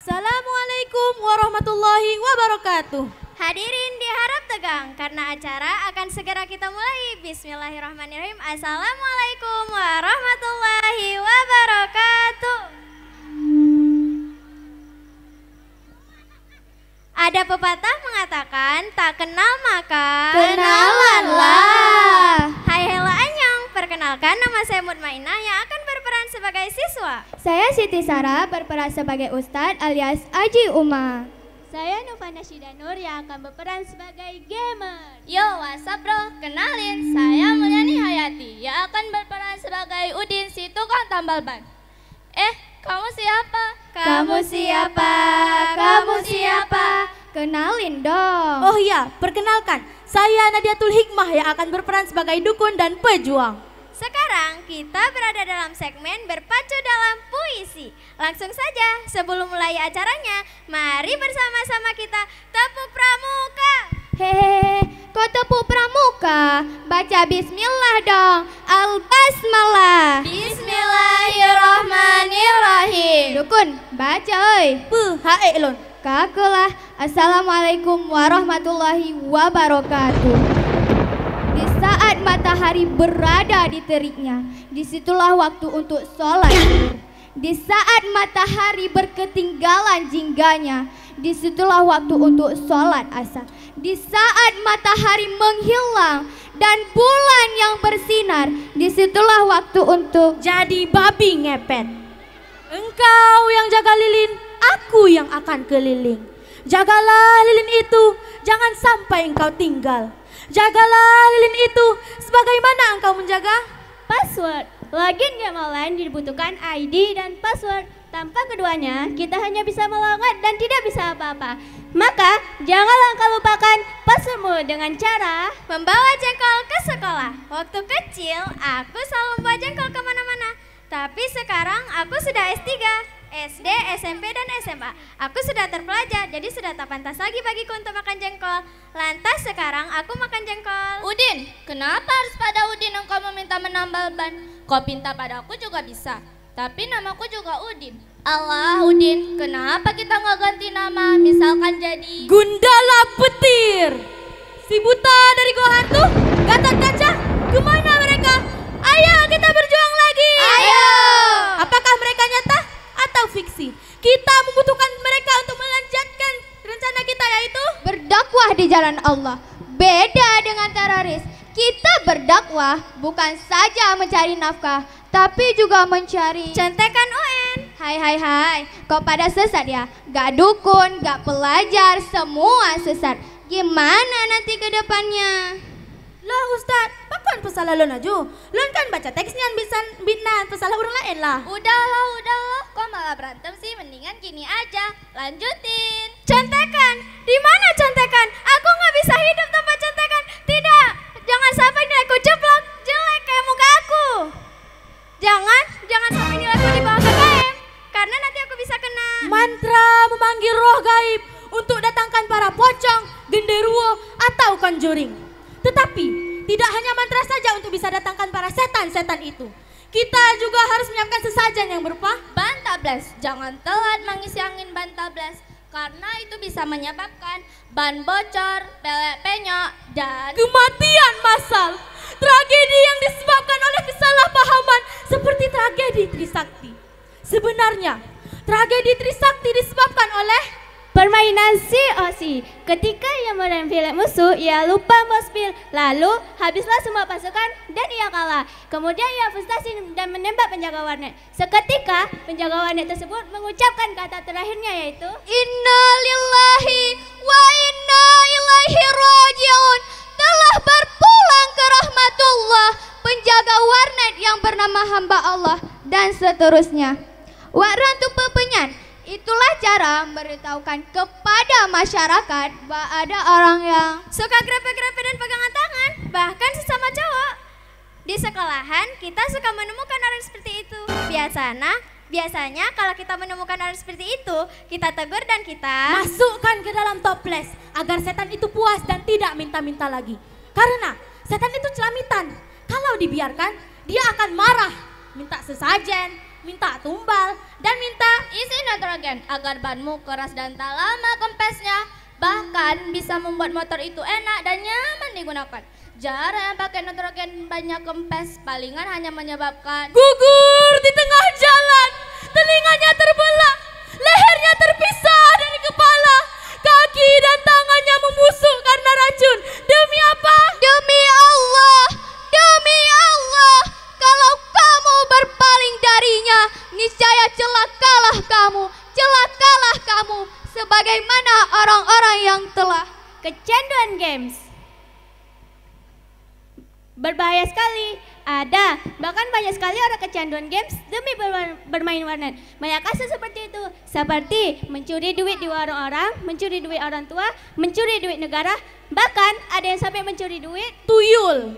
Assalamualaikum warahmatullahi wabarakatuh. Hadirin diharap tegang karena acara akan segera kita mulai. Bismillahirrahmanirrahim. Assalamualaikum warahmatullahi wabarakatuh. Ada pepatah mengatakan tak kenal maka kenalanlah. Hai hela anyong, perkenalkan nama saya Mutmainah yang akan berperan sebagai siswa. Saya Siti Sarah berperan sebagai Ustadz alias Aji Uma. Saya Novana Shidanur yang akan berperan sebagai gamer. Yo, what's up bro? Kenalin, saya Mulyani Hayati yang akan berperan sebagai Udin si tukang tambal ban. Kamu siapa? Kamu siapa? Kamu siapa? Kenalin dong. Oh iya, perkenalkan, saya Nadiatul Hikmah yang akan berperan sebagai dukun dan pejuang. Sekarang kita berada dalam segmen berpacu dalam puisi. Langsung saja, sebelum mulai acaranya, mari bersama-sama kita tepuk pramuka. Hehehe, kok tepuk pramuka? Baca bismillah dong. Al-basmalah. Bismillahirrahmanirrahim. Dukun, baca oi. Hae lon. Kakulah. Assalamualaikum warahmatullahi wabarakatuh. Di saat matahari berada di teriknya, disitulah waktu untuk sholat zuhur. Di saat matahari berketinggalan jingganya, disitulah waktu untuk sholat asar. Di saat matahari menghilang dan bulan yang bersinar, disitulah waktu untuk Jadi babi ngepet. Engkau yang jaga lilin, aku yang akan keliling. Jagalah lilin itu, jangan sampai engkau tinggal. Jagalah lilin itu, sebagaimana engkau menjaga Password. Login game online dibutuhkan ID dan password. Tanpa keduanya, kita hanya bisa melongat dan tidak bisa apa-apa. Maka, janganlah kau lupakan passwordmu dengan cara Membawa jengkol ke sekolah. Waktu kecil, aku selalu membawa jengkol kemana-mana. Tapi sekarang aku sudah S3, SD, SMP, dan SMA. Aku sudah terpelajar, jadi sudah tak pantas lagi bagiku untuk makan jengkol. Lantas sekarang aku makan jengkol. Udin, kenapa harus pada Udin engkau meminta menambal ban? Kau pinta padaku juga bisa, tapi namaku juga Udin. Allah Udin, kenapa kita nggak ganti nama? Misalkan jadi Gundala Petir. Si buta dari gua hantu, Gatot Kaca, kemana mereka? Ayo kita berjuang lagi. Ayo. Apakah mereka nyata atau fiksi? Kita membutuhkan mereka untuk melanjutkan rencana kita, yaitu berdakwah di jalan Allah. Beda dengan teroris. Kita berdakwah bukan saja mencari nafkah, tapi juga mencari Contekan UN. Hai, kok pada sesat ya? Gak dukun, gak pelajar, semua sesat. Gimana nanti ke depannya? lah Ustad, pakuan pesalah lon aja. Lon kan baca teksnya bisa binan pesalah orang lain lah. Udahlah, kok malah berantem sih? Mendingan gini aja, lanjutin. Contekan, di mana contekan? Aku nggak bisa hidup tanpa contekan. Tidak, jangan sampai nilaiku jeblok, jelek kayak muka aku. Jangan sampai nilaiku di bawah KKM, karena nanti aku bisa kena Mantra memanggil roh gaib untuk datangkan para pocong, genderuwo, atau conjuring. Tetapi tidak hanya mantra saja untuk bisa datangkan para setan-setan itu. Kita juga harus menyiapkan sesajen yang berupa ban tablas. Jangan telat mengisi angin ban tablas, karena itu bisa menyebabkan ban bocor, pelek penyok, dan kematian massal. Tragedi yang disebabkan oleh kesalahpahaman seperti tragedi Trisakti. Sebenarnya, tragedi Trisakti disebabkan oleh permainan COC. Ketika ia menempel musuh, ia lupa mospil. Lalu habislah semua pasukan dan ia kalah. Kemudian ia frustasi dan menembak penjaga warnet. Seketika penjaga warnet tersebut mengucapkan kata terakhirnya, yaitu Inna lillahi wa inna ilaihi rajiun. Telah berpulang ke rahmatullah penjaga warnet yang bernama hamba Allah, dan seterusnya. Warantu pepenyan. Itulah cara memberitahukan kepada masyarakat bahwa ada orang yang suka grepe-grepe dan pegangan tangan, bahkan sesama cowok. Di sekolahan kita suka menemukan orang seperti itu. Biasanya kalau kita menemukan orang seperti itu, kita tegur dan kita masukkan ke dalam toples agar setan itu puas dan tidak minta-minta lagi. Karena setan itu celamitan. Kalau dibiarkan, dia akan marah, minta sesajen, minta tumbal, dan minta isi nitrogen agar banmu keras dan tak lama kempesnya. Bahkan bisa membuat motor itu enak dan nyaman digunakan. Jarang yang pakai nitrogen banyak kempes, palingan hanya menyebabkan gugur di tengah jalan, telinganya terbelah, lehernya terpisah dari kepala, kaki dan tangannya membusuk karena racun. Demi apa? Demi Allah, kalau kamu berpaling darinya, niscaya celakalah kamu, sebagaimana orang-orang yang telah Kecanduan games berbahaya sekali. Ada, bahkan banyak sekali orang kecanduan games demi bermain warnet. Banyak kasus seperti itu, seperti mencuri duit di warung orang, mencuri duit orang tua, mencuri duit negara, bahkan ada yang sampai mencuri duit Tuyul.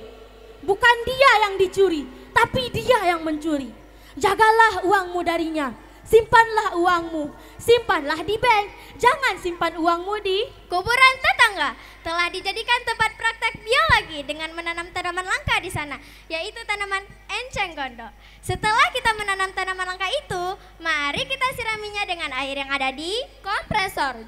Bukan dia yang dicuri, tapi dia yang mencuri. Jagalah uangmu darinya. Simpanlah uangmu, simpanlah di bank. Jangan simpan uangmu di Kuburan tetangga telah dijadikan tempat praktek biologi dengan menanam tanaman langka di sana, yaitu tanaman enceng gondok. Setelah kita menanam tanaman langka itu, mari kita siraminya dengan air yang ada di kompresor.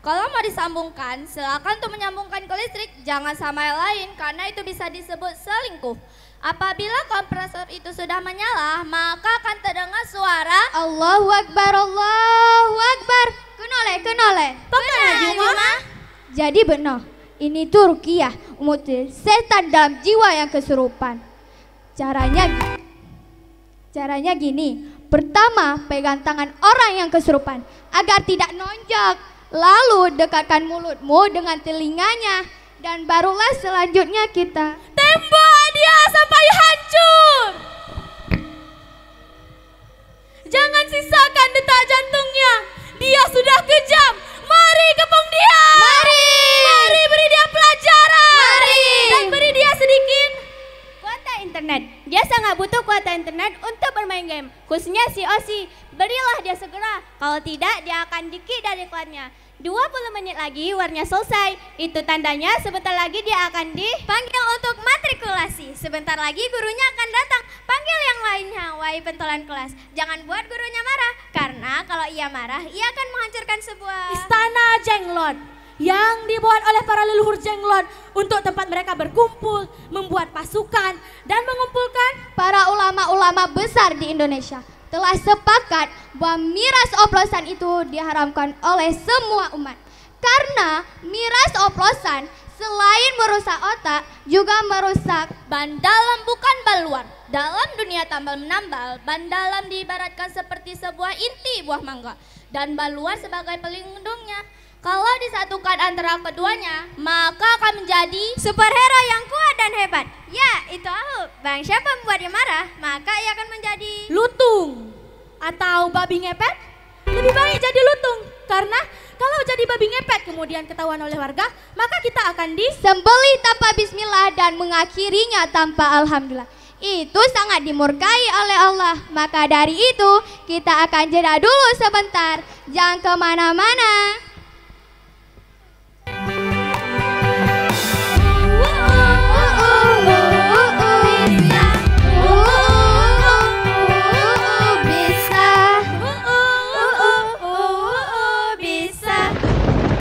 Kalau mau disambungkan, silakan untuk menyambungkan ke listrik, jangan sama yang lain karena itu bisa disebut selingkuh. Apabila kompresor itu sudah menyala, maka akan terdengar suara Allahu Akbar. Kenole. Jadi benar, ini tuh ruqyah umut setan dalam jiwa yang kesurupan. Caranya gini. Pertama, pegang tangan orang yang kesurupan agar tidak nonjok. Lalu dekatkan mulutmu dengan telinganya. Dan barulah selanjutnya kita tembak dia sampai hancur. Jangan sisakan detak jantungnya. Dia sudah kejam. Mari kepung dia. Mari beri dia pelajaran. Dan beri dia sedikit kuota internet. Dia sangat butuh kuota internet untuk bermain game, khususnya COC. Berilah dia segera, kalau tidak dia akan di-kick dari klannya. 20 menit lagi warnya selesai. Itu tandanya sebentar lagi dia akan panggil untuk matrikulasi. Sebentar lagi gurunya akan datang. Panggil yang lainnya, wahai pentolan kelas. Jangan buat gurunya marah, karena kalau ia marah, ia akan menghancurkan sebuah istana jenglot yang dibuat oleh para leluhur jenglot untuk tempat mereka berkumpul, membuat pasukan, dan mengumpulkan para ulama-ulama besar di Indonesia. Telah sepakat bahwa miras oplosan itu diharamkan oleh semua umat. Karena miras oplosan selain merusak otak, juga merusak ban dalam bukan ban luar. Dalam dunia tambal menambal, ban dalam diibaratkan seperti sebuah inti buah mangga dan ban luar sebagai pelindungnya. Kalau disatukan antara keduanya, maka akan menjadi superhero yang kuat dan hebat. Ya, itu aku. Bang siapa membuatnya marah, maka ia akan menjadi lutung atau babi ngepet. Lebih baik jadi lutung, karena kalau jadi babi ngepet kemudian ketahuan oleh warga, maka kita akan disembelih tanpa bismillah dan mengakhirinya tanpa alhamdulillah. Itu sangat dimurkai oleh Allah. Maka dari itu kita akan jeda dulu sebentar. Jangan kemana-mana.